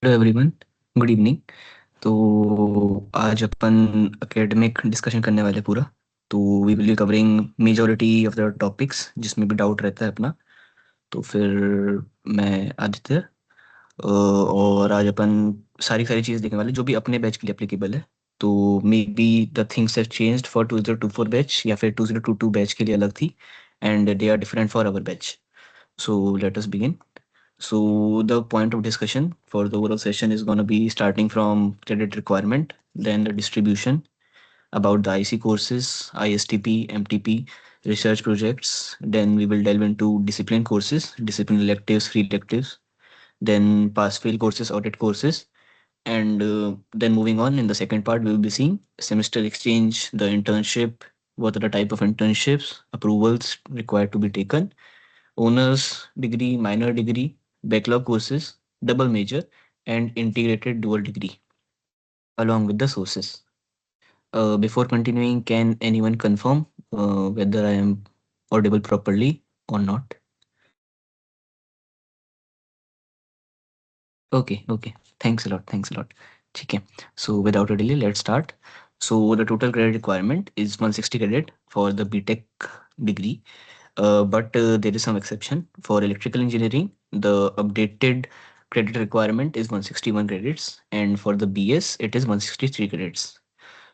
Hello everyone, good evening. तो आज अपन academic discussion करने वाले पूरा। तो we will be covering majority of the topics जिसमें भी डाउट रहता है अपना। तो फिर मैं आदित्य, और आज अपन सारी सारी चीज़ देखने वाले जो भी अपने बैच के लिए एप्लीकेबल है। तो maybe the things have changed for 2024 batch या फिर 2022 बैच के लिए अलग थी, and they are different for our batch. So let us begin. So the point of discussion for the overall session is going to be starting from credit requirement, then the distribution, about the IC courses, ISTP, MTP, research projects. Then we will delve into discipline courses, discipline electives, free electives, then pass-fail courses, audit courses. And then moving on in the second part, we will be seeing semester exchange, the internship, what are the type of internships, approvals required to be taken, honors degree, minor degree, backlog courses, double major, and integrated dual degree, along with the sources. Before continuing, can anyone confirm whether I am audible properly or not? Okay, okay. Thanks a lot. Thanks a lot. Okay. So without a delay, let's start. So the total credit requirement is 160 credit for the B.Tech degree. But there is some exception. For electrical engineering, the updated credit requirement is 161 credits, and for the BS, it is 163 credits.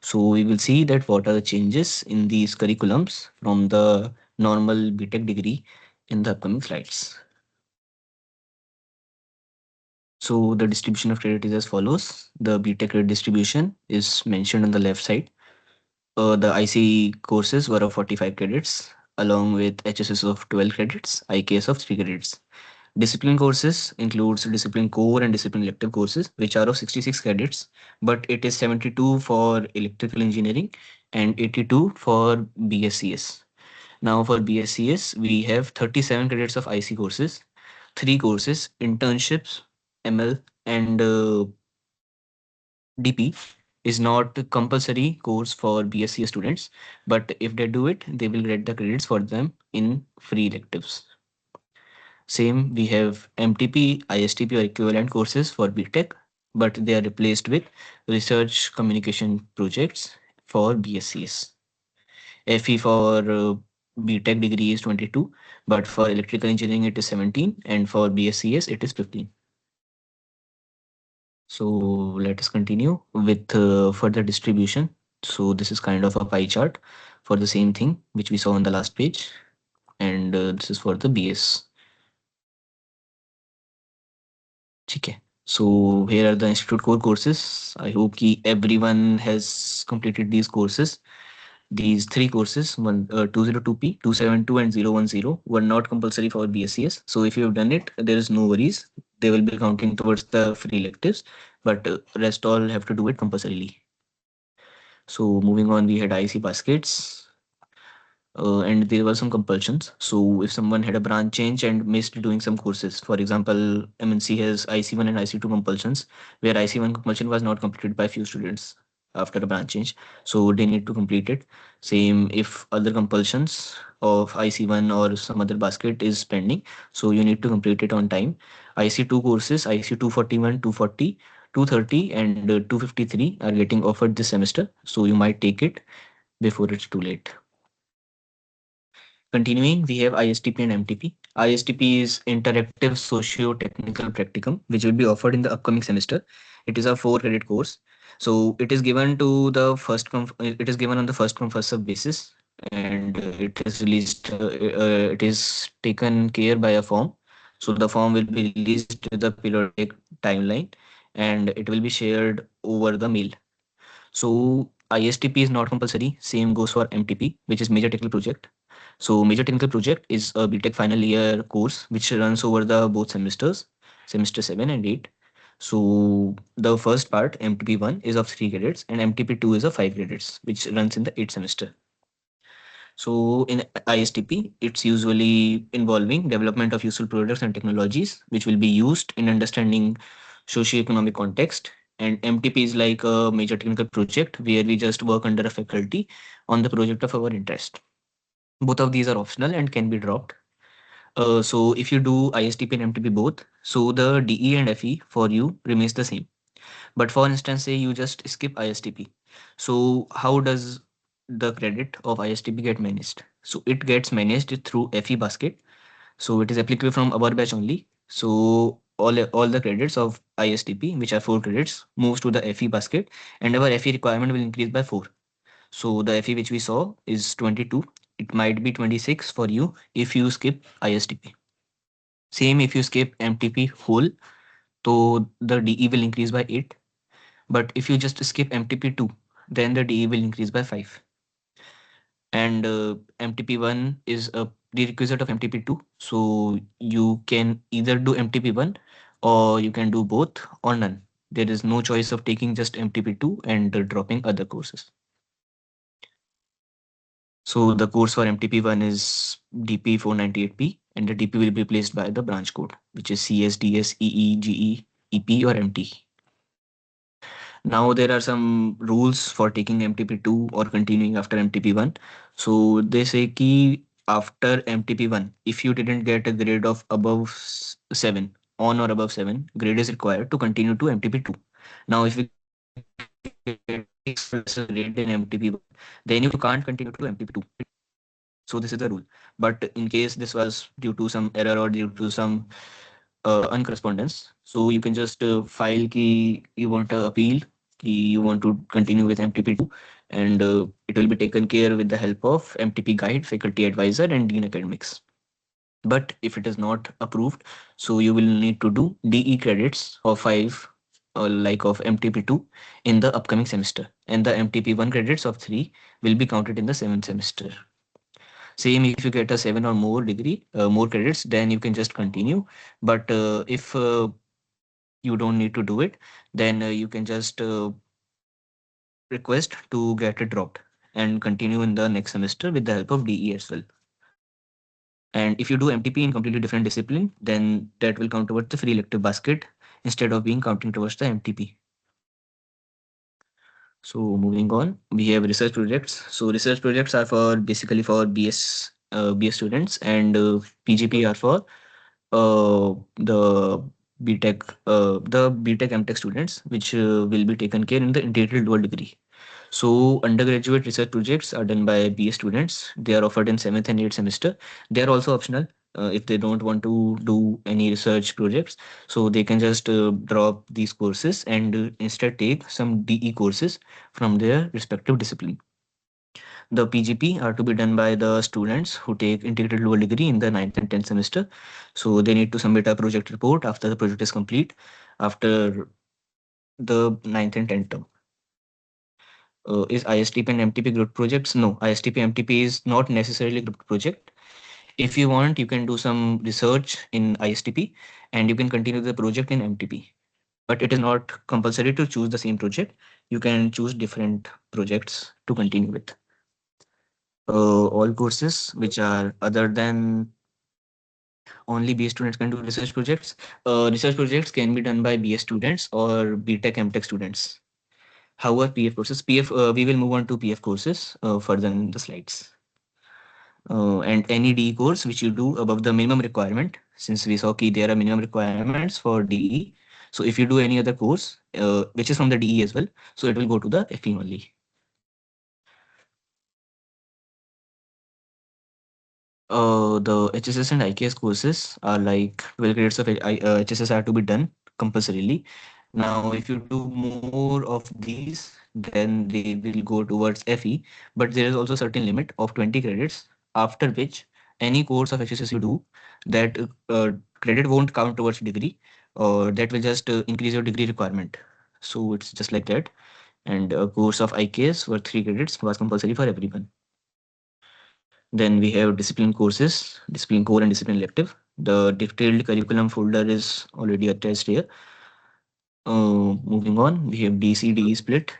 So we will see that what are the changes in these curriculums from the normal B.Tech degree in the upcoming slides. So the distribution of credit is as follows. The B.Tech credit distribution is mentioned on the left side. The IC courses were of 45 credits, along with HSS of 12 credits, IKS of 3 credits. Discipline courses includes discipline core and discipline elective courses, which are of 66 credits, but it is 72 for electrical engineering and 82 for BSCS. Now for BSCS, we have 37 credits of IC courses, 3 courses, internships, ML, and DP is not a compulsory course for BSc students, but if they do it, they will get the credits for them in free electives. Same, we have MTP, ISTP or equivalent courses for B.Tech, but they are replaced with research communication projects for BSCs. FE for B.Tech degree is 22, but for electrical engineering it is 17, and for BSCs it is 15. So let us continue with further distribution. So this is kind of a pie chart for the same thing which we saw on the last page, and this is for the BS. Okay. So here are the institute core courses. I hope ki everyone has completed these courses. These 3 courses, 202P, 272 and 010 were not compulsory for BSCS. So if you have done it, there is no worries. They will be counting towards the free electives, but rest all have to do it compulsorily. So moving on, we had IC baskets, and there were some compulsions. So if someone had a branch change and missed doing some courses, for example, MNC has IC1 and IC2 compulsions, where IC1 compulsion was not completed by few students after a branch change, so they need to complete it. Same if other compulsions of IC1 or some other basket is pending, so you need to complete it on time. IC2 courses, IC 241, 240, 230 and 253 are getting offered this semester, so you might take it before it's too late. Continuing, we have ISTP and MTP. ISTP is Interactive Socio-Technical Practicum, which will be offered in the upcoming semester. It is a 4 credit course. So it is given to the it is given on the first come first serve basis, and it is released. It is taken care by a form. So the form will be released with the periodic timeline, and it will be shared over the mail. So ISTP is not compulsory. Same goes for MTP, which is Major Technical Project. So Major Technical Project is a B.Tech final year course which runs over the both semesters, semester 7 and 8. So the first part, MTP1, is of 3 credits and MTP2 is of 5 credits, which runs in the 8th semester. So in ISTP, it's usually involving development of useful products and technologies, which will be used in understanding socio-economic context. And MTP is like a major technical project where we just work under a faculty on the project of our interest. Both of these are optional and can be dropped. So if you do ISTP and MTP both, so the DE and FE for you remains the same. But for instance, say you just skip ISTP. So how does the credit of ISTP get managed? So it gets managed through FE basket. So it is applicable from our batch only. So all the credits of ISTP, which are 4 credits, moves to the FE basket, and our FE requirement will increase by 4. So the FE which we saw is 22. It might be 26 for you if you skip ISTP. Same if you skip MTP whole, so the DE will increase by 8. But if you just skip MTP2, then the DE will increase by 5. And MTP1 is a prerequisite of MTP2. So you can either do MTP1 or you can do both or none. There is no choice of taking just MTP2 and dropping other courses. So the course for MTP1 is DP 498P, and the DP will be replaced by the branch code, which is CS, DS, EE, GE, EP, or MT. Now there are some rules for taking MTP2 or continuing after MTP1. So they say ki after MTP1, if you didn't get a grade of above 7, on or above 7, grade is required to continue to MTP2. Now if you get 6 grade in MTP1, then you can't continue to MTP2. So this is the rule. But in case this was due to some error or due to some uncorrespondence, so you can just file ki you want to appeal, ki you want to continue with MTP2, and it will be taken care with the help of MTP guide, faculty advisor, and dean academics. But if it is not approved, so you will need to do DE credits of 5, like of MTP2 in the upcoming semester, and the MTP1 credits of 3 will be counted in the 7th semester. Same if you get a 7 or more degree, more credits, then you can just continue. But if you don't need to do it, then you can just request to get it dropped and continue in the next semester with the help of DE as well. And if you do MTP in completely different discipline, then that will count towards the free elective basket instead of being counting towards the MTP. So moving on, we have research projects. So research projects are for basically for BS students, and PGP are for the B.Tech, the B.Tech M.Tech students, which will be taken care in the integrated dual degree. So undergraduate research projects are done by BA students. They are offered in 7th and 8th semester. They are also optional if they don't want to do any research projects. So they can just drop these courses and instead take some DE courses from their respective discipline. The PGP are to be done by the students who take integrated lower degree in the 9th and 10th semester. So they need to submit a project report after the project is complete, after the 9th and 10th term. Is ISTP and MTP group projects? No, ISTP MTP is not necessarily group project. If you want, you can do some research in ISTP and you can continue the project in MTP. But it is not compulsory to choose the same project. You can choose different projects to continue with. All courses which are other than only BA students can do research projects. Research projects can be done by BA students or B.Tech M.Tech students. However, PF courses, we will move on to PF courses further in the slides. And any DE course which you do above the minimum requirement, since we saw key there are minimum requirements for DE. So if you do any other course, which is from the DE as well, so it will go to the FE only. The HSS and IKS courses are like 12 credits of HSS are to be done compulsorily. Now, if you do more of these, then they will go towards FE, but there is also a certain limit of 20 credits, after which any course of HSS you do, that credit won't count towards degree, or that will just increase your degree requirement. So it's just like that. And a course of IKS for 3 credits was compulsory for everyone. Then we have discipline courses, discipline core and discipline elective. The detailed curriculum folder is already attached here. Moving on, we have DCDE split.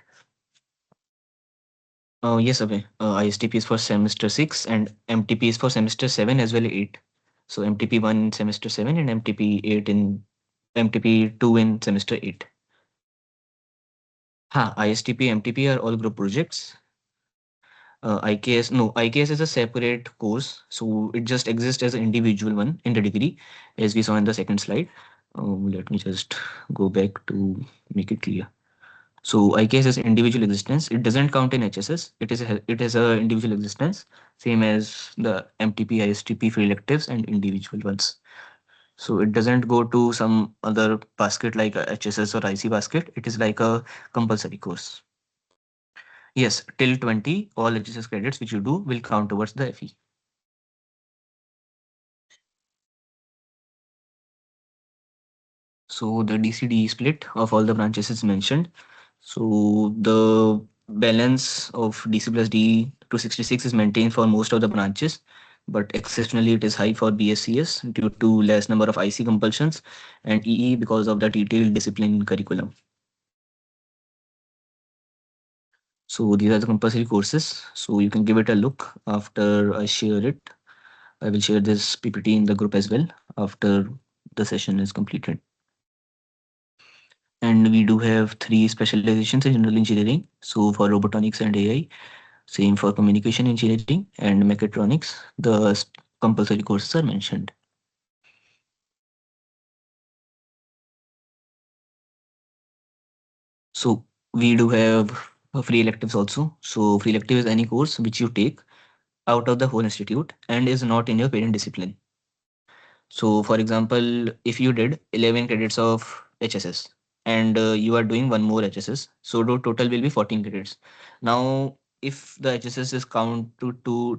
Yes, Abhay. ISTP is for semester 6 and MTP is for semester 7 as well 8. So MTP 1 in semester 7 and MTP 2 in semester 8. ISTP, MTP are all group projects. IKS, no, IKS is a separate course, so it just exists as an individual one in the degree, as we saw in the second slide. Let me just go back to make it clear. So IKS is individual existence. It doesn't count in HSS. It is a individual existence, same as the MTP, ISTP free electives and individual ones. So it doesn't go to some other basket like a HSS or IC basket. It is like a compulsory course. Yes, till 20, all HSS credits which you do will count towards the FE. So the DCDE split of all the branches is mentioned. So the balance of DC plus D 266 is maintained for most of the branches, but exceptionally it is high for BSCS due to less number of IC compulsions and EE because of the detailed discipline curriculum. So these are the compulsory courses. So you can give it a look after I share it. I will share this PPT in the group as well after the session is completed. And we do have three specializations in general engineering. So for robotics and AI, same for communication engineering and mechatronics, the compulsory courses are mentioned. So we do have free electives also. So free elective is any course which you take out of the whole institute and is not in your parent discipline. So for example, if you did 11 credits of HSS and you are doing one more HSS, so the total will be 14 credits. Now, if the HSS is count to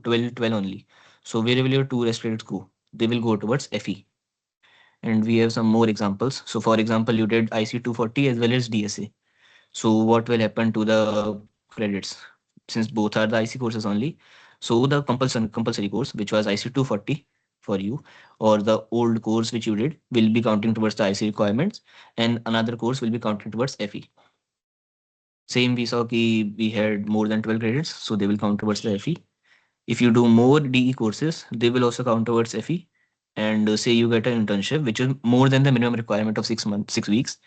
12 only, so where will your two rest credits go? They will go towards FE. And we have some more examples. So for example, you did IC 240 as well as DSA. So what will happen to the credits? Since both are the IC courses only, so the compulsory course, which was IC 240 for you, or the old course which you did, will be counting towards the IC requirements, and another course will be counting towards FE. Same we saw ki we had more than 12 credits, so they will count towards the FE. If you do more DE courses, they will also count towards FE. And say you get an internship, which is more than the minimum requirement of 6 months, 6 weeks,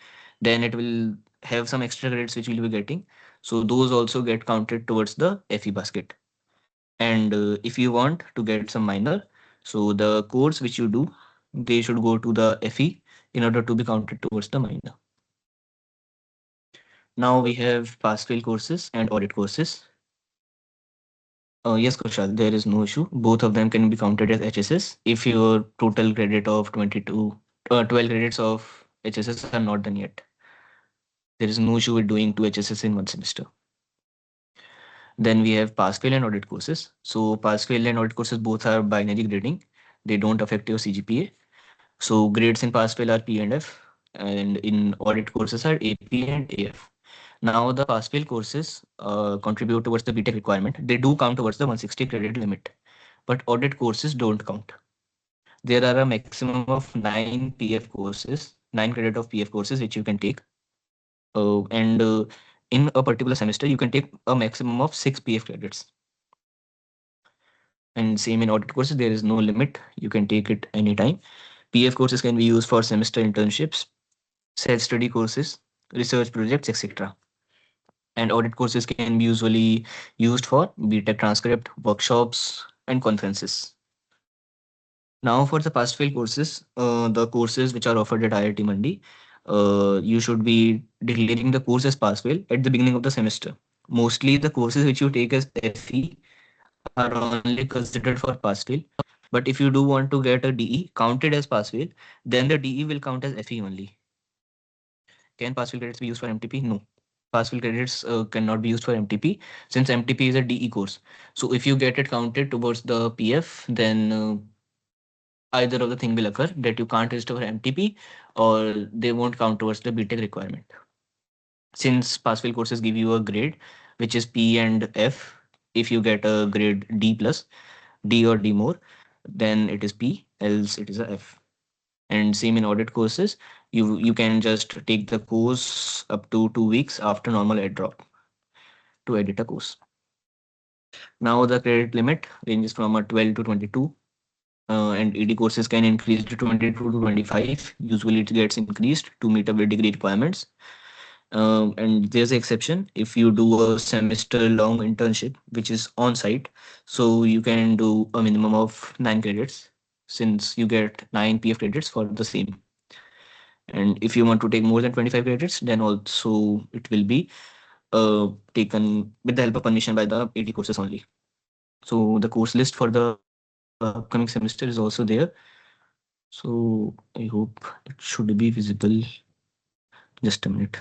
then it will have some extra credits which you will be getting. So those also get counted towards the FE basket. And if you want to get some minor, so the course which you do, they should go to the FE in order to be counted towards the minor. Now we have pass fail courses and audit courses. Yes, Kushal, there is no issue. Both of them can be counted as HSS if your total credit of 12 credits of HSS are not done yet. There is no issue with doing two HSS in one semester. Then we have pass fail and audit courses. So pass fail and audit courses both are binary grading. They don't affect your CGPA. So grades in pass fail are P and F, and in audit courses are AP and AF. Now the pass fail courses contribute towards the B.Tech requirement. They do count towards the 160 credit limit, but audit courses don't count. There are a maximum of 9 credit of PF courses which you can take. And in a particular semester, you can take a maximum of 6 PF credits. And same in audit courses, there is no limit. You can take it anytime. PF courses can be used for semester internships, self-study courses, research projects, etc. And audit courses can be usually used for B.Tech transcript, workshops, and conferences. Now for the pass fail courses, the courses which are offered at IIT Mandi, you should be declaring the course as pass fail at the beginning of the semester. Mostly the courses which you take as FE are only considered for pass fail. But if you do want to get a DE counted as pass fail, then the DE will count as FE only. Can pass fail credits be used for MTP? No. Pass fail credits cannot be used for MTP since MTP is a DE course. So if you get it counted towards the PF, then either of the thing will occur that you can't register for MTP or they won't count towards the B.Tech requirement. Since pass fail courses give you a grade which is P and F, if you get a grade D plus, D or D more, then it is P, else it is a F. And same in audit courses, you can just take the course up to 2 weeks after normal ed drop to edit a course. Now the credit limit ranges from a 12 to 22. And ED courses can increase to 22 to 25. Usually it gets increased to meet up with degree requirements. And there's an exception if you do a semester long internship, which is on site. So you can do a minimum of 9 credits since you get 9 PF credits for the same. And if you want to take more than 25 credits, then also it will be taken with the help of permission by the 80 courses only. So the course list for the upcoming semester is also there. So I hope it should be visible. Just a minute.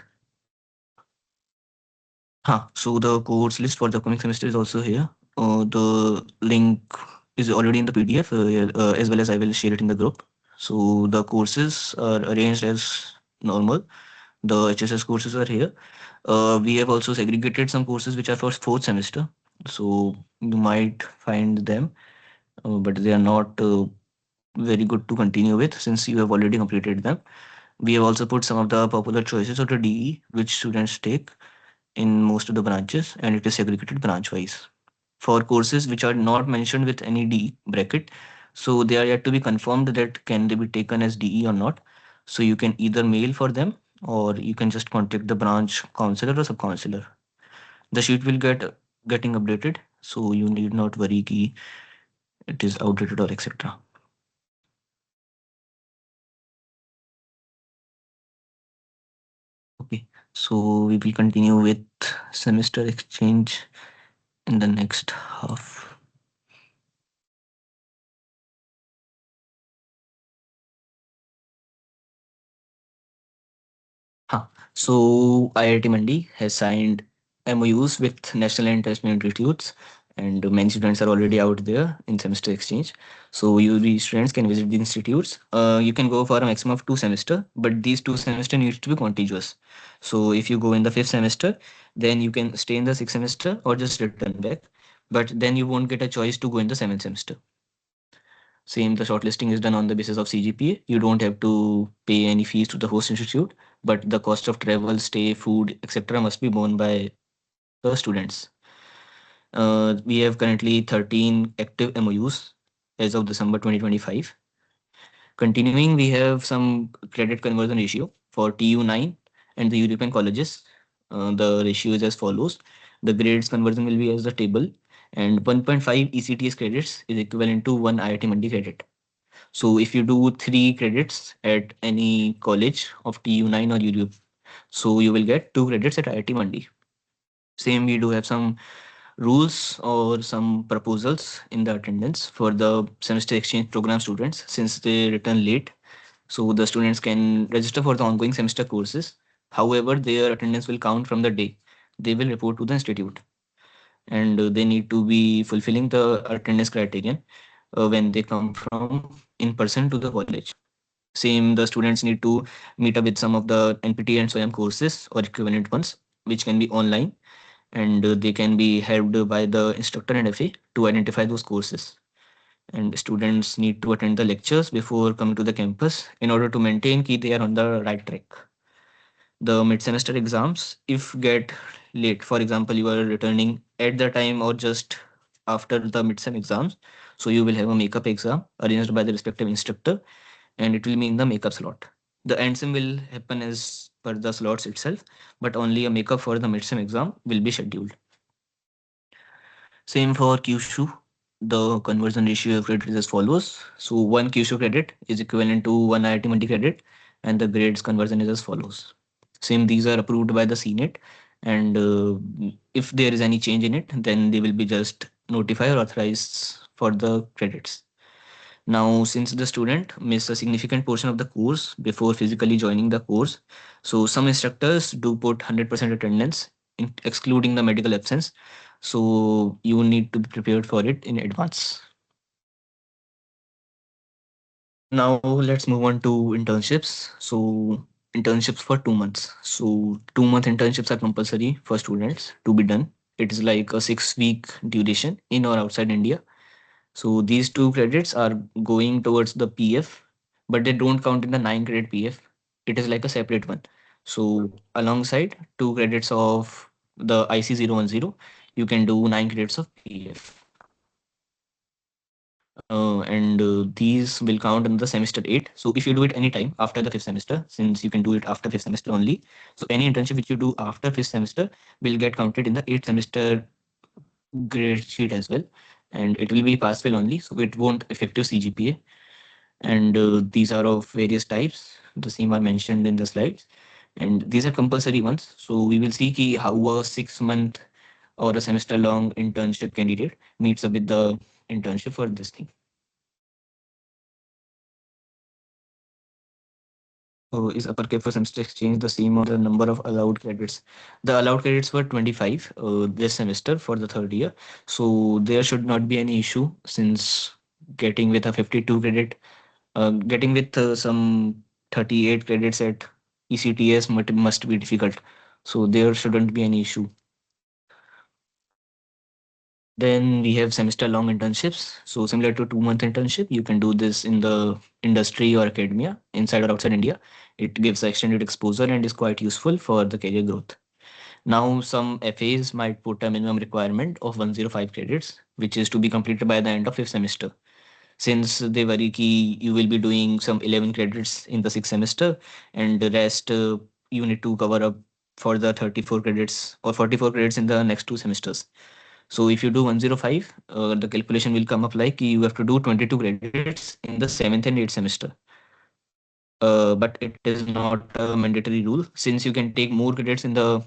So the course list for the upcoming semester is also here. The link is already in the PDF, as well as I will share it in the group. So the courses are arranged as normal. The HSS courses are here. We have also segregated some courses which are for fourth semester. So you might find them, but they are not very good to continue with since you have already completed them. We have also put some of the popular choices of the DE which students take in most of the branches, and it is segregated branch wise. For courses which are not mentioned with any D bracket, so they are yet to be confirmed that can they be taken as DE or not. So you can either mail for them or you can just contact the branch counselor or sub counselor. The sheet will getting updated, so you need not worry ki it is outdated or etc. Okay, so we will continue with semester exchange in the next half. Huh. So IIT Mandi has signed MOUs with national and international institutes, and many students are already out there in semester exchange. So UB students can visit the institutes. You can go for a maximum of 2 semester, but these 2 semester needs to be contiguous. So if you go in the fifth semester, then you can stay in the sixth semester or just return back. But then you won't get a choice to go in the seventh semester. Same, the shortlisting is done on the basis of CGPA. You don't have to pay any fees to the host institute, but the cost of travel, stay, food, etc. must be borne by the students. We have currently 13 active MOUs as of December 2025. Continuing, we have some credit conversion ratio for TU9 and the European colleges. The ratio is as follows. The grades conversion will be as the table, and 1.5 ECTS credits is equivalent to 1 IIT Mandi credit. So if you do 3 credits at any college of TU9 or UU, so you will get 2 credits at IIT Mandi. Same, we do have some rules or some proposals in the attendance for the semester exchange program students since they return late. So the students can register for the ongoing semester courses. However, their attendance will count from the day they will report to the institute, and they need to be fulfilling the attendance criterion when they come from in person to the college. Same, the students need to meet up with some of the NPT and SWAYAM courses or equivalent ones, which can be online, and they can be helped by the instructor and FA to identify those courses. And students need to attend the lectures before coming to the campus in order to maintain that they are on the right track. The mid-semester exams, if get late, for example, you are returning at the time or just after the mid-sem exams, so you will have a makeup exam arranged by the respective instructor, and it will be in the makeup slot. The end sim will happen as per the slots itself, but only a makeup for the mid-sem exam will be scheduled. Same for Kyushu. The conversion ratio of credit is as follows. So one Kyushu credit is equivalent to one IIT Mandi credit, and the grades conversion is as follows. Same, these are approved by the CNET, and if there is any change in it, then they will be just notified or authorized for the credits. Now, since the student missed a significant portion of the course before physically joining the course, so some instructors do put 100% attendance, excluding the medical absence. So you need to be prepared for it in advance. Now let's move on to internships. So internships for 2 months. So 2 month internships are compulsory for students to be done. It is like a 6 week duration in or outside India. So these 2 credits are going towards the PF, but they don't count in the 9 credit PF. It is like a separate one. So alongside 2 credits of the IC 010, you can do 9 credits of PF. and these will count in the semester 8. So if you do it anytime after the fifth semester, since you can do it after fifth semester only, so any internship which you do after fifth semester will get counted in the eighth semester grade sheet as well, and it will be pass fail only, so it won't affect your CGPA. And these are of various types. The same are mentioned in the slides, and these are compulsory ones. So we will see ki how a 6 month or a semester long internship candidate meets up with the internship for this thing. Is upper cap for semester exchange the same or the number of allowed credits? The allowed credits were 25 this semester for the third year. So there should not be any issue, since getting with a 52 credit, getting with some 38 credits at ECTS must be difficult. So there shouldn't be any issue. Then we have semester long internships. So similar to 2 month internship, you can do this in the industry or academia inside or outside India. It gives extended exposure and is quite useful for the career growth. Now, some FAs might put a minimum requirement of 105 credits, which is to be completed by the end of fifth semester. Since they worry ki you will be doing some 11 credits in the sixth semester, and the rest you need to cover up for the 34 credits or 44 credits in the next 2 semesters. So if you do 105, the calculation will come up like you have to do 22 credits in the seventh and eighth semester. But it is not a mandatory rule, since you can take more credits in the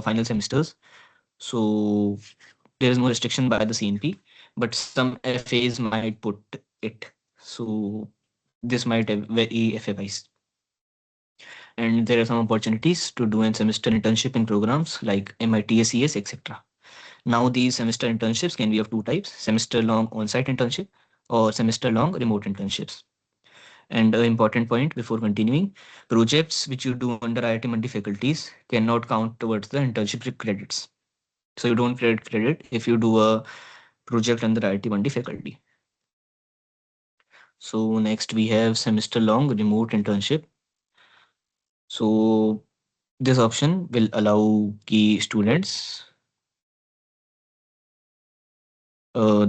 final semesters. So there is no restriction by the CNP, but some FAs might put it. So this might vary FA wise. And there are some opportunities to do an semester internship in programs like MIT, SES, etc. Now, these semester internships can be of two types: semester long on site internship or semester long remote internships. And an important point before continuing, projects which you do under IIT Mandi faculties cannot count towards the internship credits. So, you don't get credit if you do a project under IIT Mandi faculty. So, next we have semester long remote internship. So, this option will allow key students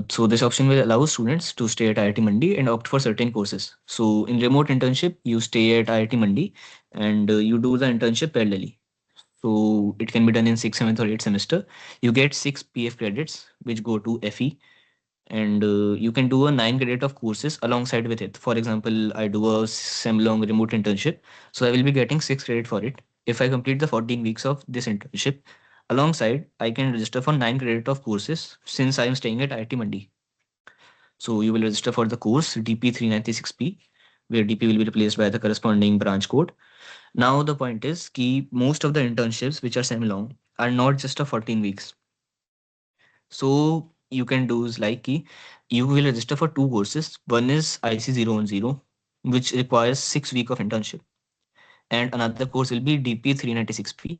so this option will allow students to stay at IIT Mandi and opt for certain courses. So in remote internship, you stay at IIT Mandi and you do the internship parallelly. So it can be done in sixth, seventh, or eighth semester. You get six PF credits, which go to FE, and you can do a 9 credit of courses alongside with it. For example, I do a sem long remote internship, so I will be getting 6 credit for it. If I complete the 14 weeks of this internship, alongside I can register for 9 credit of courses since I am staying at IIT Mandi. So you will register for the course DP396P, where DP will be replaced by the corresponding branch code. Now the point is key most of the internships which are semi long are not just a 14 weeks. So you can do is like key, you will register for two courses. One is IC010, which requires 6 weeks of internship, and another course will be DP396P,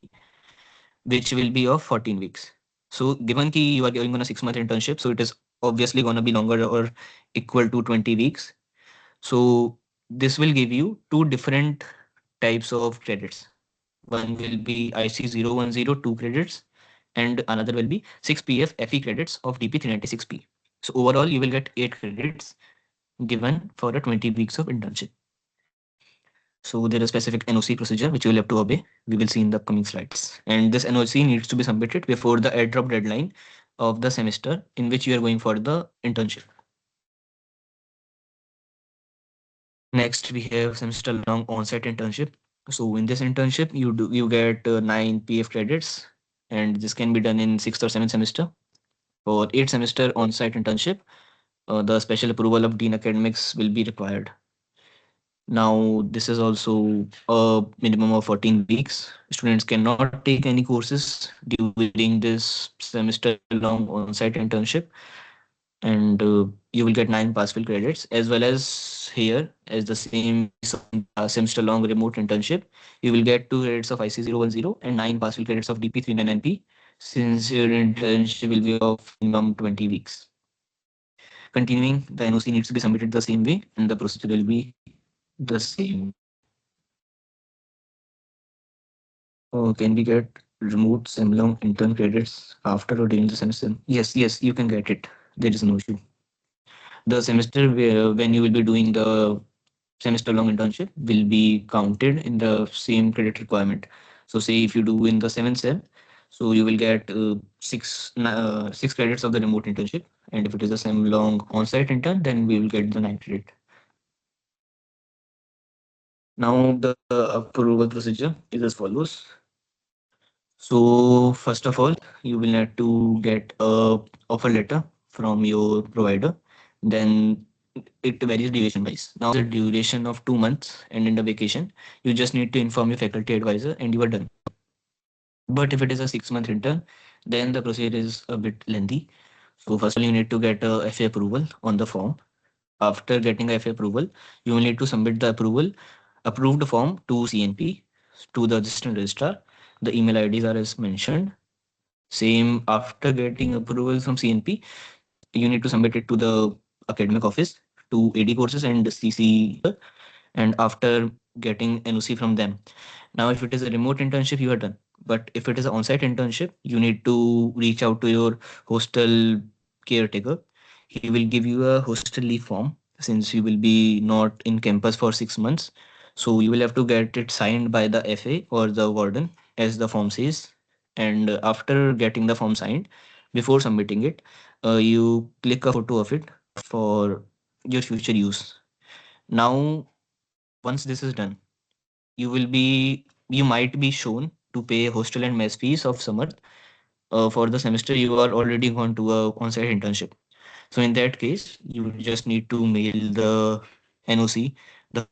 which will be of 14 weeks. So given ki you are going on a 6 month internship, so it is obviously going to be longer or equal to 20 weeks. So this will give you two different types of credits. One will be IC010 2 credits, and another will be 6 PF FE credits of DP396P. So overall, you will get 8 credits given for a 20 weeks of internship. So there is specific NOC procedure which you will have to obey. We will see in the upcoming slides. And this NOC needs to be submitted before the airdrop deadline of the semester in which you are going for the internship. Next, we have semester long on-site internship. So in this internship, you get 9 PF credits, and this can be done in sixth or seventh semester. For eighth semester on-site internship, the special approval of Dean Academics will be required. Now, this is also a minimum of 14 weeks. Students cannot take any courses during this semester long on-site internship, and you will get 9 pass-fail credits, as well as here, as the same we saw in the semester long remote internship, you will get 2 credits of IC010 and 9 pass-fail credits of DP399P, since your internship will be of minimum 20 weeks. Continuing, the NOC needs to be submitted the same way, and the procedure will be the same. Can we get remote sem-long intern credits after or during the semester? Yes, you can get it. There is no issue. The semester when you will be doing the semester long internship will be counted in the same credit requirement. So say if you do in the seventh sem, so you will get 6 credits of the remote internship, and if it is a sem long on-site intern, then we will get the 9 credit. Now the approval procedure is as follows. So first of all, you will need to get a offer letter from your provider. Then it varies duration wise. Now the duration of 2 months and in the vacation, you just need to inform your faculty advisor and you are done. But if it is a 6 month intern, then the procedure is a bit lengthy. So first of all, you need to get a FA approval on the form. After getting a FA approval, you will need to submit the approved form to CNP, to the assistant registrar. The email IDs are as mentioned. Same after getting approval from CNP, you need to submit it to the academic office, to AD courses and CC, and after getting NOC from them. Now, if it is a remote internship, you are done. But if it is an on-site internship, you need to reach out to your hostel caretaker. He will give you a hostel leave form since you will be not in campus for 6 months. So you will have to get it signed by the FA or the warden, as the form says. And after getting the form signed, before submitting it, you click a photo of it for your future use. Now, once this is done, you might be shown to pay hostel and mess fees of summer for the semester you are already gone to a on-site internship. So in that case, you just need to mail the NOC, the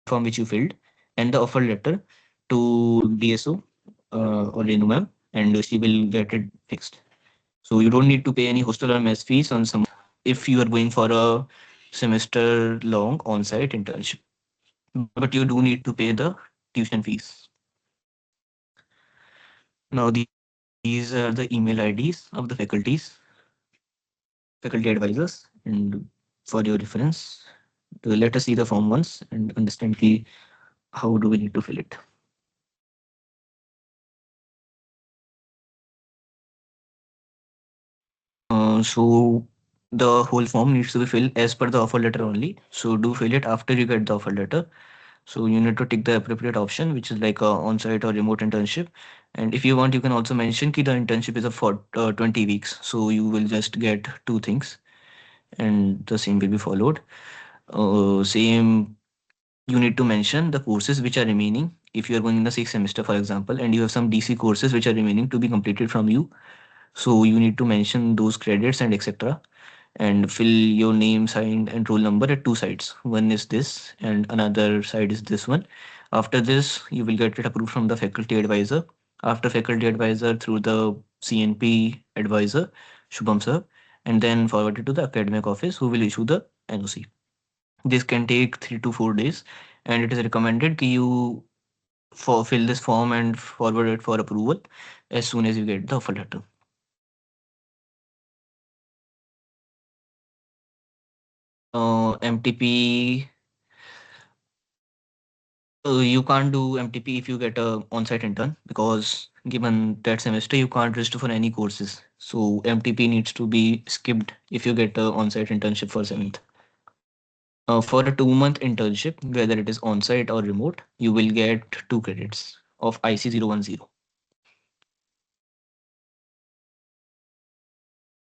form which you filled, and the offer letter to DSO or Renu ma'am, and she will get it fixed. So you don't need to pay any hostel or mess fees on summer if you are going for a semester long on-site internship. But you do need to pay the tuition fees. Now these are the email IDs of the faculty advisors, and for your reference, let us see the form once and understand how do we need to fill it. So the whole form needs to be filled as per the offer letter only. So do fill it after you get the offer letter. So you need to tick the appropriate option, which is like a on-site or remote internship. And if you want, you can also mention that the internship is for 20 weeks. So you will just get two things, and the same will be followed. Same, you need to mention the courses which are remaining. If you are going in the sixth semester, for example, and you have some DC courses which are remaining to be completed from you, so you need to mention those credits and etc. And fill your name, sign, and roll number at two sides. One is this, and another side is this one. After this, you will get it approved from the faculty advisor. After faculty advisor, through the CNP advisor, Shubham sir, and then forwarded to the academic office, who will issue the NOC. This can take 3 to 4 days, and it is recommended that you fill this form and forward it for approval as soon as you get the offer letter. MTP, you can't do MTP if you get a on-site intern, because given that semester you can't register for any courses. So MTP needs to be skipped if you get a on-site internship for seventh. For a 2 month internship, whether it is on-site or remote, you will get 2 credits of IC 010.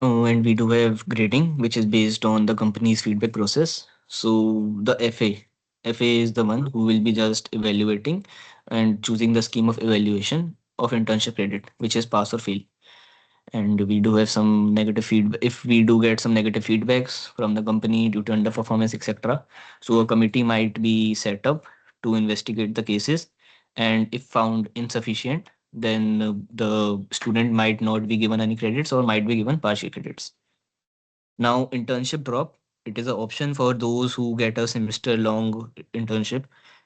And we do have grading, which is based on the company's feedback process. So the FA is the one who will be just evaluating and choosing the scheme of evaluation of internship credit, which is pass or fail. And we do have some negative feedback. If we do get some negative feedbacks from the company due to underperformance, etc., so a committee might be set up to investigate the cases, and if found insufficient, then the student might not be given any credits or might be given partial credits. Now, internship drop, it is an option for those who get a semester long internship,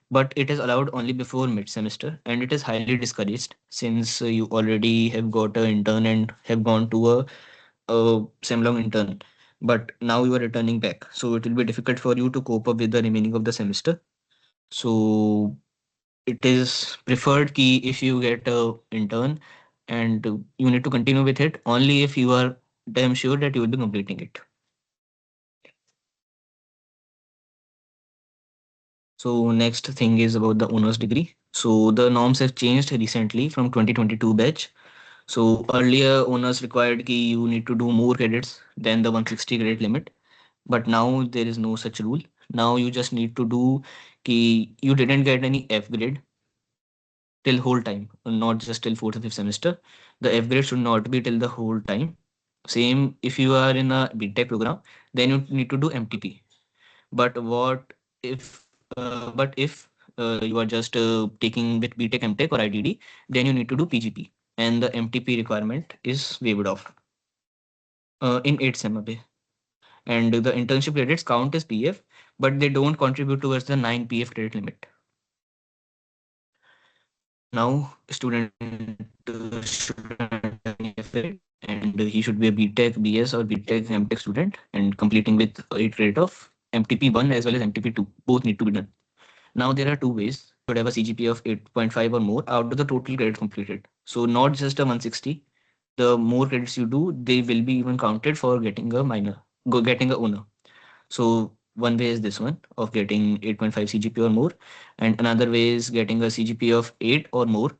but it is allowed only before mid semester, and it is highly discouraged since you already have got an intern and have gone to a sem long intern. But now you are returning back, so it will be difficult for you to cope up with the remaining of the semester. So it is preferred key if you get a intern, and you need to continue with it only if you are damn sure that you will be completing it. So next thing is about the honors degree. So the norms have changed recently from 2022 batch. So earlier honors required ki you need to do more credits than the 160 credit limit. But now there is no such rule. Now you just need to do ki you didn't get any F grade till whole time, not just till fourth or fifth semester. The F grade should not be till the whole time. Same if you are in a B.Tech program, then you need to do MTP. But if you are just taking with B.Tech, MTech or IDD, then you need to do PGP, and the MTP requirement is waived off in 8 sem abhi. And the internship credits count as PF, but they don't contribute towards the 9 PF credit limit. Now, student shouldn't have any F grade, and he should be a B.Tech, BS or B.Tech, MTech student, and completing with 8 credit of MTP 1 as well as MTP 2. Both need to be done. Now there are two ways. You should have a CGPA of 8.5 or more out of the total credits completed. So not just a 160. The more credits you do, they will be even counted for getting a minor, getting a owner. So one way is this one of getting 8.5 CGPA or more, and another way is getting a CGPA of 8 or more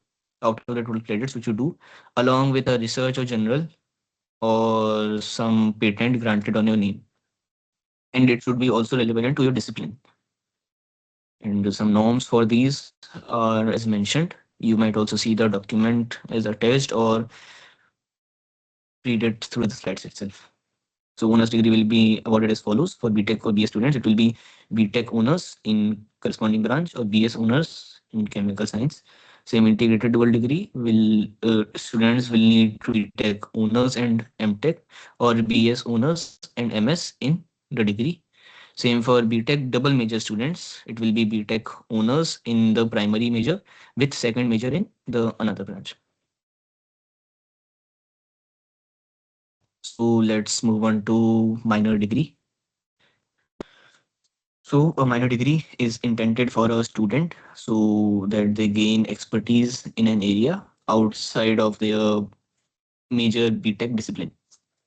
out of the total credits which you do, along with a research or general or some patent granted on your name. And it should be also relevant to your discipline. And some norms for these are as mentioned. You might also see the document as attached or read it through the slides itself. So honors degree will be awarded as follows. For B.Tech or BS students, it will be B.Tech honors in corresponding branch or BS honors in chemical science. Same integrated dual degree will students will need to B.Tech honors and MTech or BS honors and MS in the degree. Same for B.Tech double major students. It will be B.Tech honors in the primary major with second major in the another branch. So let's move on to minor degree. So a minor degree is intended for a student so that they gain expertise in an area outside of their major B.Tech discipline.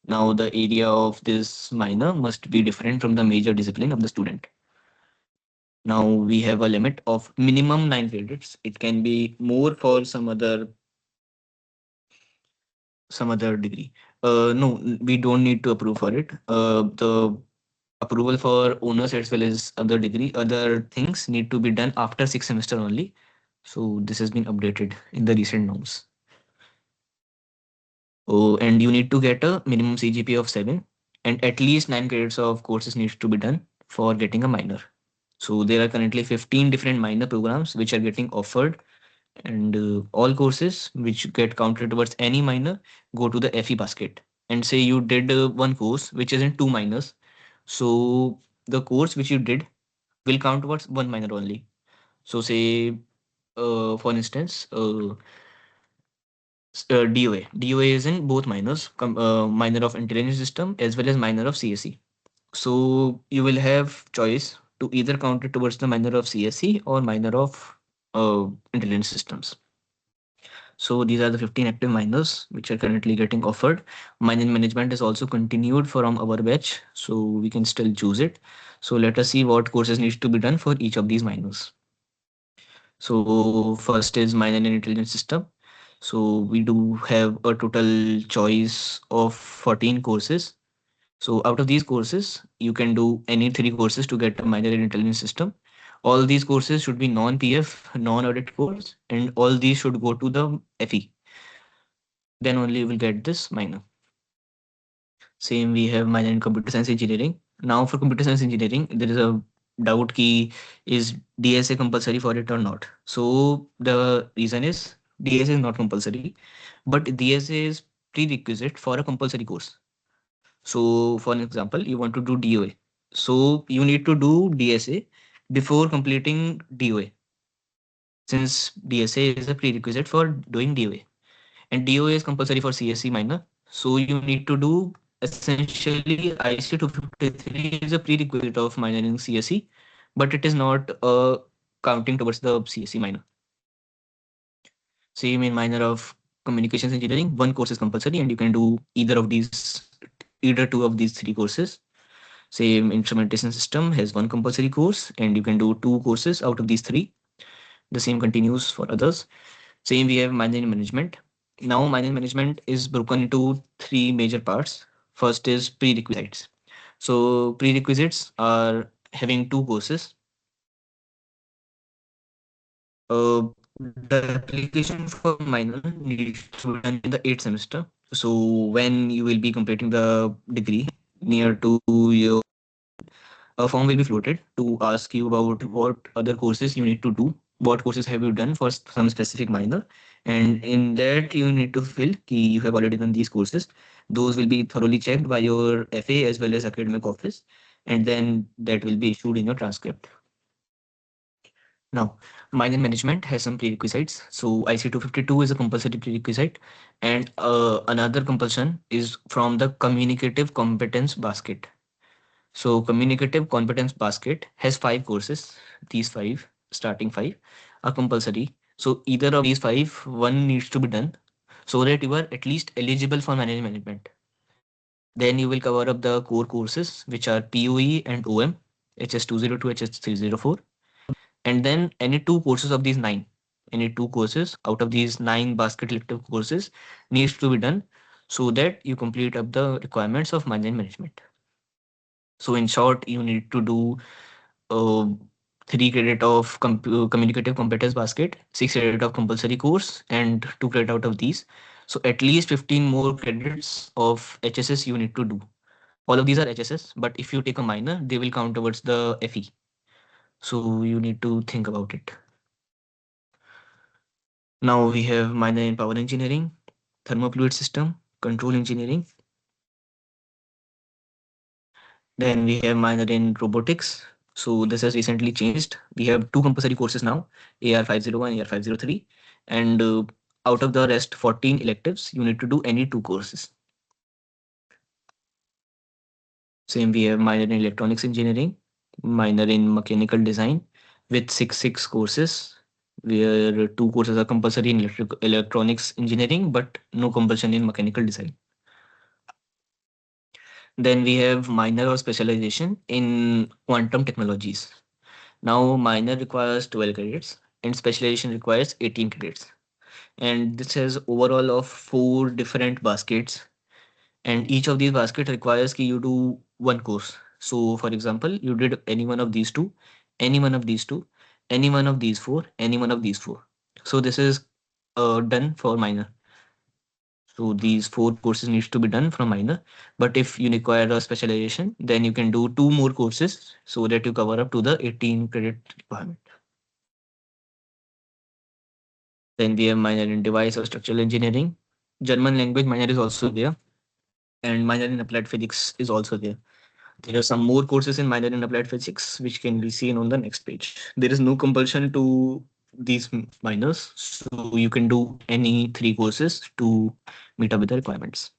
Now the area of this minor must be different from the major discipline of the student. Now we have a limit of minimum 9 credits. It can be more for some other degree. No, we don't need to approve for it. The approval for honors as well as other things need to be done after 6 semester only. So this has been updated in the recent norms. Oh, and you need to get a minimum CGPA of 7, and at least 9 credits of courses needs to be done for getting a minor. So there are currently 15 different minor programs which are getting offered, and all courses which get counted towards any minor go to the FE basket. And say you did one course which is in two minors, so the course which you did will count towards one minor only. So say, for instance, DOA. DOA is in both minors, minor of intelligence system as well as minor of CSE. So you will have choice to either count it towards the minor of CSE or minor of intelligence systems. So these are the 15 active minors which are currently getting offered. Minor management is also continued from our batch, so we can still choose it. So let us see what courses needs to be done for each of these minors. So first is minor in intelligence system. So we do have a total choice of 14 courses. So out of these courses, you can do any three courses to get a minor in intelligence system. All these courses should be non-PF, non-audit course, and all these should go to the FE. Then only you will get this minor. Same we have minor in computer science engineering. Now for computer science engineering, there is a doubt key is DSA compulsory for it or not. So the reason is DSA is not compulsory, but DSA is prerequisite for a compulsory course. So for an example, you want to do DOA. So you need to do DSA before completing DOA, since DSA is a prerequisite for doing DOA. And DOA is compulsory for CSE minor. So you need to do essentially IC 253 is a prerequisite of minor in CSE, but it is not counting towards the CSE minor. Same in minor of communications engineering, one course is compulsory and you can do either two of these three courses. Same instrumentation system has one compulsory course, and you can do two courses out of these three. The same continues for others. Same, we have mining management. Now, mining management is broken into three major parts. First is prerequisites. So, prerequisites are having two courses. The application for minor needs to be done in the eighth semester. So, when you will be completing the degree near to your a form will be floated to ask you about what other courses you need to do, what courses have you done for some specific minor, and in that you need to fill कि you have already done these courses. Those will be thoroughly checked by your FA as well as academic office, and then that will be issued in your transcript. Now, minor management has some prerequisites. So IC 252 is a compulsory prerequisite, and another compulsion is from the communicative competence basket. So communicative competence basket has five courses. These five, starting five, are compulsory. So either of these five, one needs to be done so that you are at least eligible for management. Then you will cover up the core courses, which are POE and OM, HS202, HS304. And then any two courses of these nine, any two courses out of these nine basket elective courses needs to be done so that you complete up the requirements of management. So in short, you need to do uh, 3 credit of communicative competence basket, 6 credit of compulsory course, and 2 credit out of these. So at least 15 more credits of HSS you need to do. All of these are HSS, but if you take a minor, they will count towards the FE. So you need to think about it. Now we have minor in power engineering, thermofluid system, control engineering. Then we have minor in robotics. So this has recently changed. We have two compulsory courses now, AR501 and AR503. And out of the rest 14 electives, you need to do any two courses. Same, we have minor in electronics engineering, minor in mechanical design with six courses, where two courses are compulsory in electronics engineering, but no compulsion in mechanical design. Then we have minor or specialization in quantum technologies. Now, minor requires 12 credits and specialization requires 18 credits. And this has overall of four different baskets. And each of these baskets requires that you do one course. So, for example, you did any one of these two, any one of these two, any one of these four, any one of these four. So, this is done for minor. So these four courses needs to be done from minor. But if you require a specialization, then you can do two more courses so that you cover up to the 18 credit requirement. Then we have minor in device or structural engineering. German language minor is also there, and minor in applied physics is also there. There are some more courses in minor in applied physics which can be seen on the next page. There is no compulsion to these minors, so you can do any three courses to meet up with the requirements.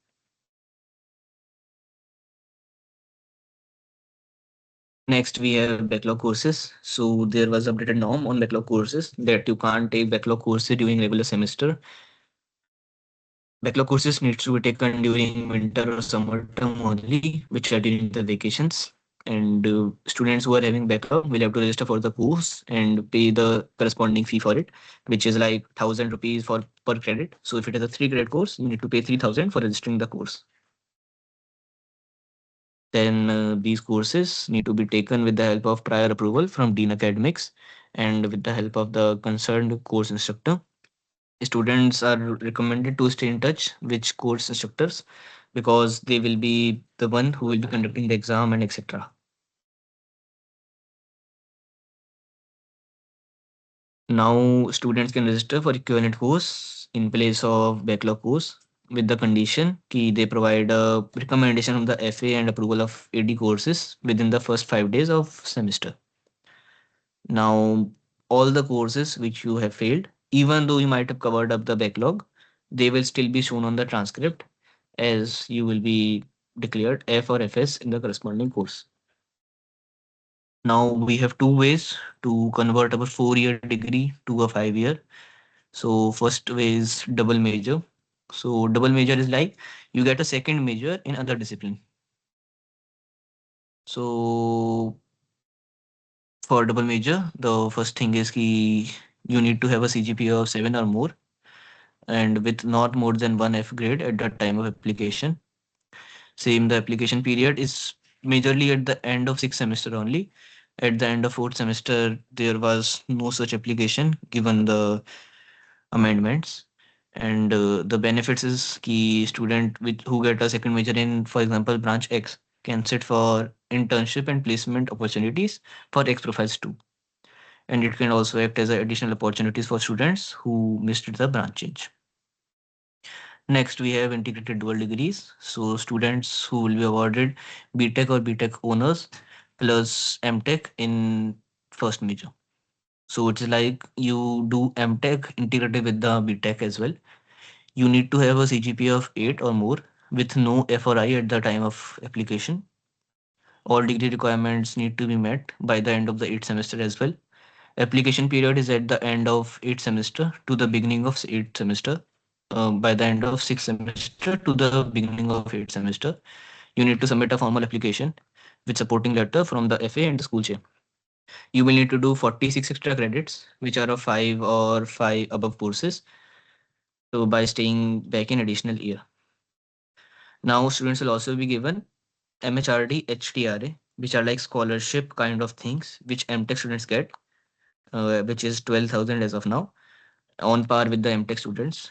Next, we have backlog courses. So there was updated norm on backlog courses that you can't take backlog courses during regular semester. Backlog courses needs to be taken during winter or summer term only, which are during the vacations. And students who are having backlog will have to register for the course and pay the corresponding fee for it, which is like 1,000 rupees for per credit. So if it is a 3 credit course, you need to pay 3,000 for registering the course. Then these courses need to be taken with the help of prior approval from Dean Academics and with the help of the concerned course instructor. Students are recommended to stay in touch with course instructors because they will be the one who will be conducting the exam and etc. Now students can register for equivalent course in place of backlog course with the condition that they provide a recommendation from the FA and approval of AD courses within the first 5 days of semester. Now, all the courses which you have failed, even though you might have covered up the backlog, they will still be shown on the transcript as you will be declared F or FS in the corresponding course. Now, we have two ways to convert our 4 year degree to a 5 year. So, first way is double major. So, double major is like you get a second major in other discipline. So for double major, the first thing is ki you need to have a CGPA of 7 or more and with not more than one F grade at the time of application. Same, the application period is majorly at the end of sixth semester only. At the end of fourth semester, there was no such application given the amendments. And the benefits is key student with who get a second major in, for example, branch X can sit for internship and placement opportunities for X profiles too. And it can also act as a additional opportunities for students who missed the branch change. Next, we have integrated dual degrees. So students who will be awarded B.Tech or B.Tech honors plus M.Tech in first major. So it's like you do M.Tech integrated with the B.Tech as well. You need to have a CGPA of 8 or more with no F or I at the time of application. All degree requirements need to be met by the end of the 8th semester as well. Application period is at the end of 8th semester to the beginning of 8th semester. By the end of 6th semester to the beginning of 8th semester, you need to submit a formal application with supporting letter from the FA and the school chair. You will need to do 46 extra credits, which are of 5 or 5 above courses, so by staying back in additional year. Now, students will also be given MHRD, HTRA, which are like scholarship kind of things, which MTech students get, which is 12,000 as of now, on par with the MTech students.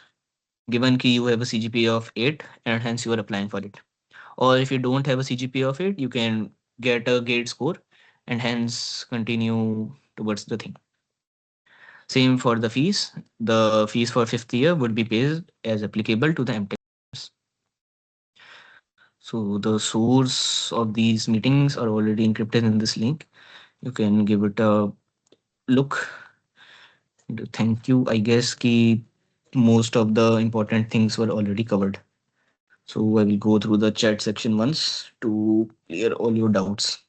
Given key you have a CGPA of 8 and hence you are applying for it. Or if you don't have a CGPA of 8, you can get a gate score and hence continue towards the thing. Same for the fees. The fees for fifth year would be paid as applicable to the MTech. So the source of these meetings are already encrypted in this link. You can give it a look. Thank you. I guess ki most of the important things were already covered. So I will go through the chat section once to clear all your doubts.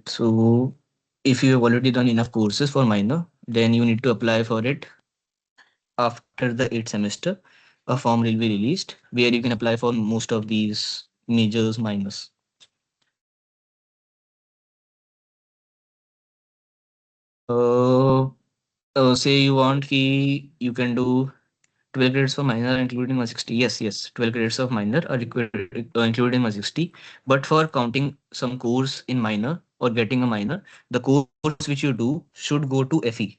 So if you have already done enough courses for minor, then you need to apply for it after the 8th semester. A form will be released where you can apply for most of these majors, minors. Uh, Say you want ki you can do 12 credits for minor including 160. Yes, yes, 12 credits of minor are required including 160. But for counting some course in minor or getting a minor, the course which you do should go to FE.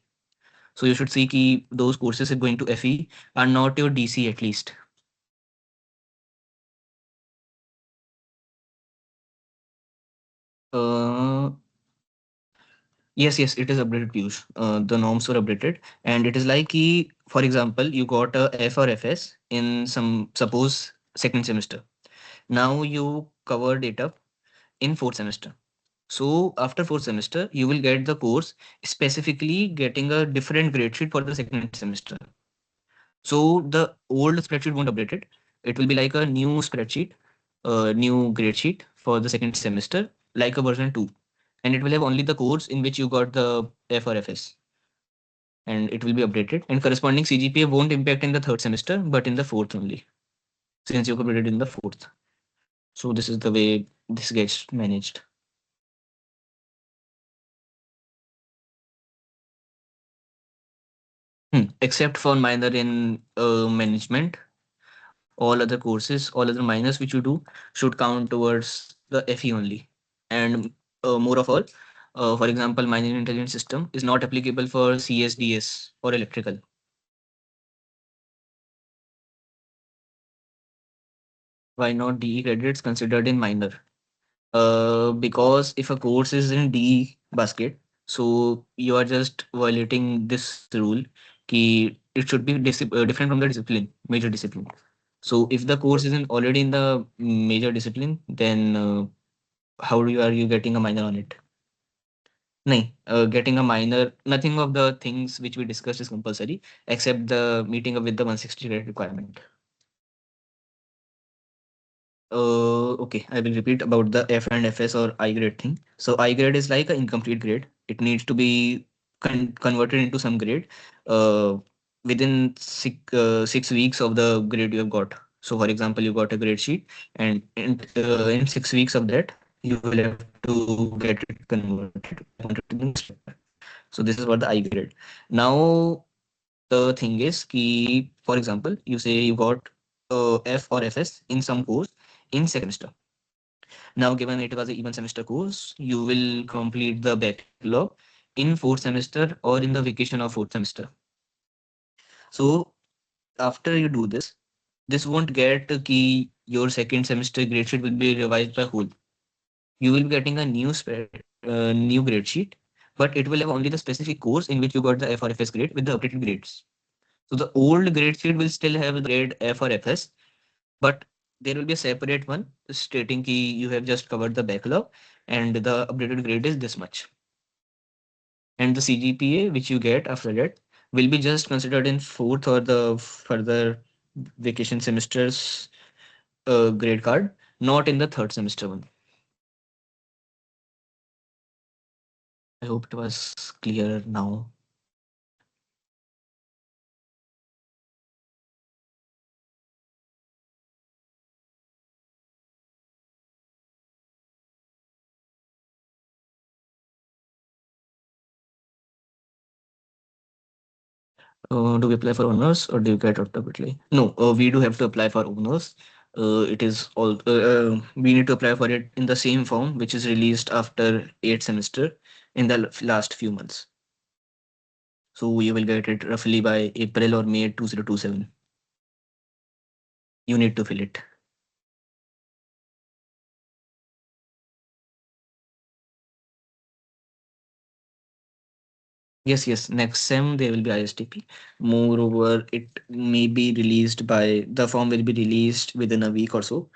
So you should see ki those courses are going to FE are not your DC at least. Uh, yes, yes, it is updated, Piyush. The norms were updated, and it is like ki, for example, you got a F or FS in some suppose second semester. Now you covered it up in fourth semester. So after fourth semester, you will get the course specifically getting a different grade sheet for the second semester. So the old spreadsheet won't update it. It will be like a new spreadsheet, a new grade sheet for the second semester, like a version 2. And it will have only the course in which you got the F or FS. And it will be updated. And corresponding CGPA won't impact in the third semester, but in the fourth only, since you completed in the fourth. So this is the way this gets managed. Except for minor in management, all other courses, all other minors which you do should count towards the FE only. And more of all, for example, minor in intelligent system is not applicable for CSDS or electrical. Why not DE credits considered in minor? Because if a course is in DE basket, so you are just violating this rule. Ki it should be different from the discipline, major discipline. So if the course isn't already in the major discipline, then how are you getting a minor on it? No, getting a minor, nothing of the things which we discussed is compulsory except the meeting up with the 160 credit requirement. Okay, I will repeat about the F and FS or I grade thing. So I grade is like an incomplete grade. It needs to be converted into some grade uh, within 6 weeks of the grade you have got. So, for example, you got a grade sheet, and in 6 weeks of that, you will have to get it converted to the newspaper. So, this is what the I grade. Now, the thing is, ki, for example, you say you got F or FS in some course in second semester. Now, given it was an even semester course, you will complete the backlog in fourth semester or in the vacation of fourth semester. So, after you do this, this won't get key your second semester grade sheet will be revised by whole. You will be getting a new grade sheet, but it will have only the specific course in which you got the F or FS grade with the updated grades. So the old grade sheet will still have the grade F or FS, but there will be a separate one stating key you have just covered the backlog and the updated grade is this much. And the CGPA which you get after that will be just considered in fourth or the further vacation semesters grade card, not in the third semester one. I hope it was clear now. Do we apply for honors or do you get automatically? No, we do have to apply for honors. It is all we need to apply for it in the same form which is released after eighth semester in the last few months. So you will get it roughly by April or May 2027. You need to fill it. Yes, yes. Next sem there will be ISTP. Moreover, it may be released by the form will be released within a week or so.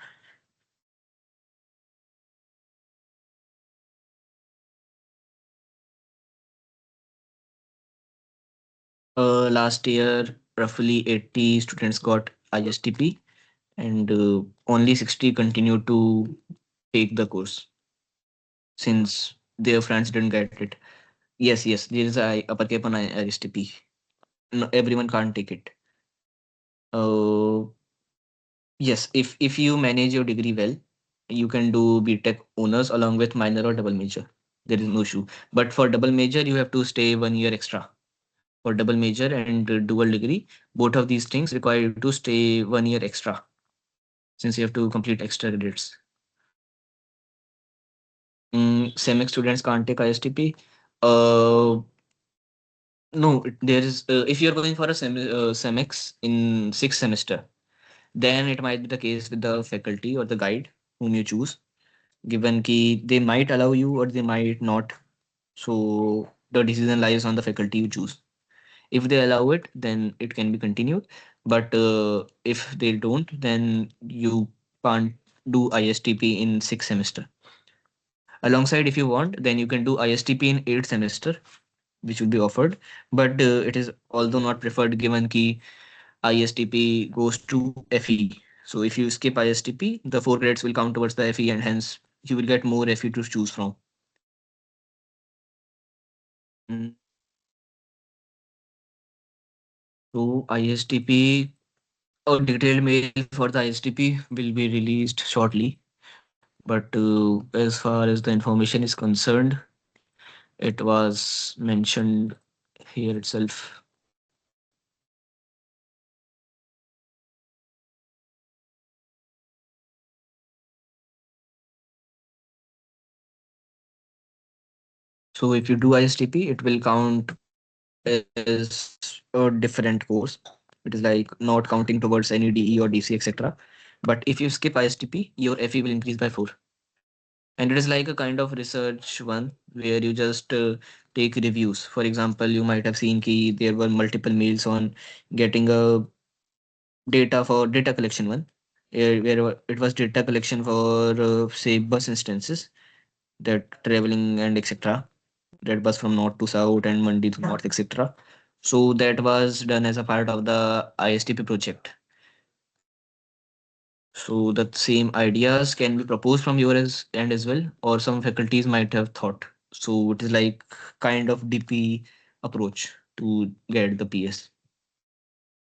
Last year, roughly 80 students got ISTP and only 60 continued to take the course since their friends didn't get it. Yes, yes, there is a upper cap on ISTP. No, everyone can't take it. Uh, yes, if you manage your degree well, you can do B.Tech honors along with minor or double major. There is no issue. But for double major, you have to stay 1 year extra. For double major and dual degree, both of these things require you to stay 1 year extra since you have to complete extra credits. SEMEX students can't take ISTP. Uh, no, there is. If you're going for a SEMEX in sixth semester, then it might be the case with the faculty or the guide whom you choose. Given key, they might allow you or they might not. So the decision lies on the faculty you choose. If they allow it, then it can be continued. But if they don't, then you can't do ISTP in sixth semester. Alongside, if you want, then you can do ISTP in eighth semester, which will be offered. But it is although not preferred given key ISTP goes to FE. So if you skip ISTP, the 4 credits will count towards the FE and hence you will get more FE to choose from. Mm, So ISTP, a detailed mail for the ISTP will be released shortly. But as far as the information is concerned, it was mentioned here itself. So if you do ISTP, it will count as a different course. It is like not counting towards any DE or DC, etc. But if you skip ISTP, your FE will increase by 4. And it is like a kind of research one where you just take reviews. For example, you might have seen ki there were multiple mails on getting a data for data collection one, where it was data collection for say bus instances that traveling and etc. That bus from north to south and Mandi to north etc. So that was done as a part of the ISTP project. So the same ideas can be proposed from your end as well, or some faculties might have thought. So it is like kind of DP approach to get the PS.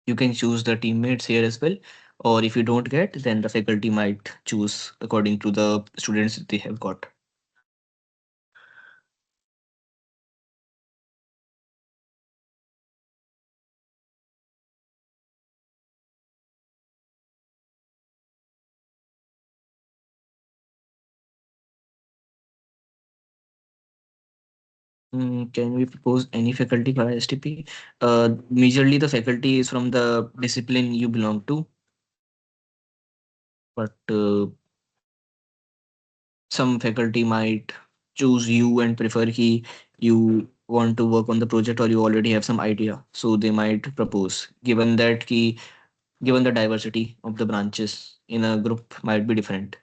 You can choose the teammates here as well, or if you don't get, then the faculty might choose according to the students they have got. Can we propose any faculty for ISTP? Majorly the faculty is from the discipline you belong to, but some faculty might choose you and prefer he you want to work on the project or you already have some idea, so they might propose, given that key, given the diversity of the branches in a group might be different.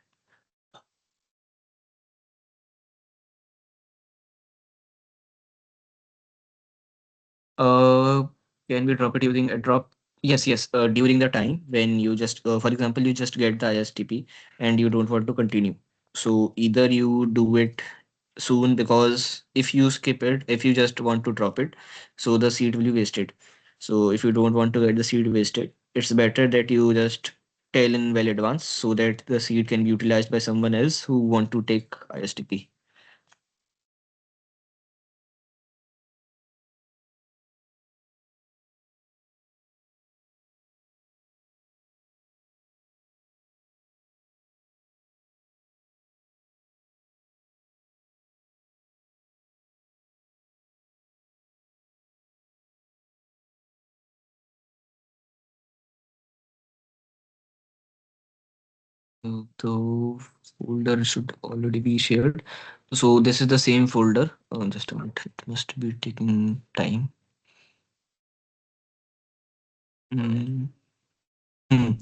Uh, can we drop it using a drop? Yes, yes. During the time when you just, for example, you just get the ISTP and you don't want to continue. So either you do it soon, because if you skip it, if you just want to drop it, so the seed will be wasted. So if you don't want to get the seed wasted, it's better that you just tell in well advance so that the seed can be utilized by someone else who want to take ISTP. The folder should already be shared. So this is the same folder. Just a minute. It must be taking time. Mm. Hmm.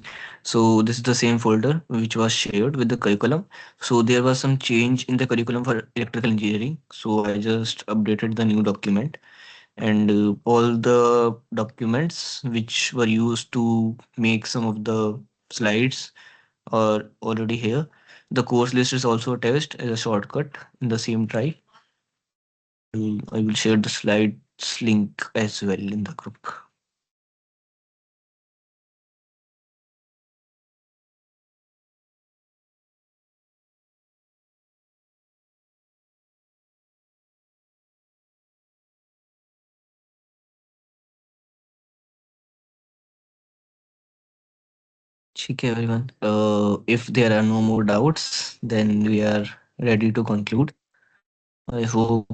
So this is the same folder which was shared with the curriculum. So there was some change in the curriculum for electrical engineering. So I just updated the new document, and all the documents which were used to make some of the slides are already here. The course list is also attached as a shortcut in the same drive. I will share the slides link as well in the group. Okay, everyone. If there are no more doubts, then we are ready to conclude. I hope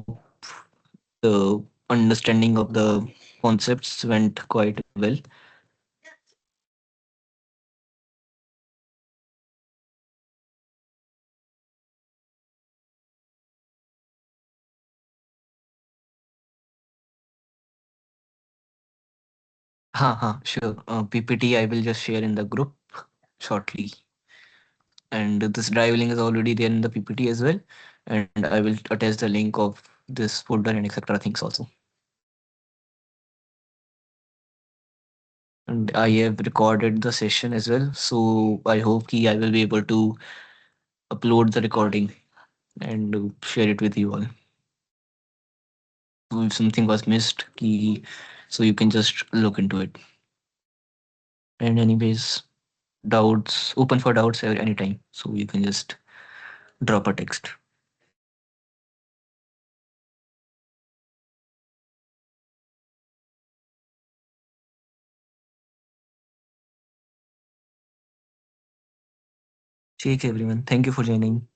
the understanding of the concepts went quite well. Sure. PPT I will just share in the group shortly. And this drive link is already there in the PPT as well. And I will attach the link of this folder and etc. things also. And I have recorded the session as well. So I hope I will be able to upload the recording and share it with you all. So if something was missed, so you can just look into it. And anyways, doubts open for doubts at any time. So you can just drop a text. Take everyone. Thank you for joining.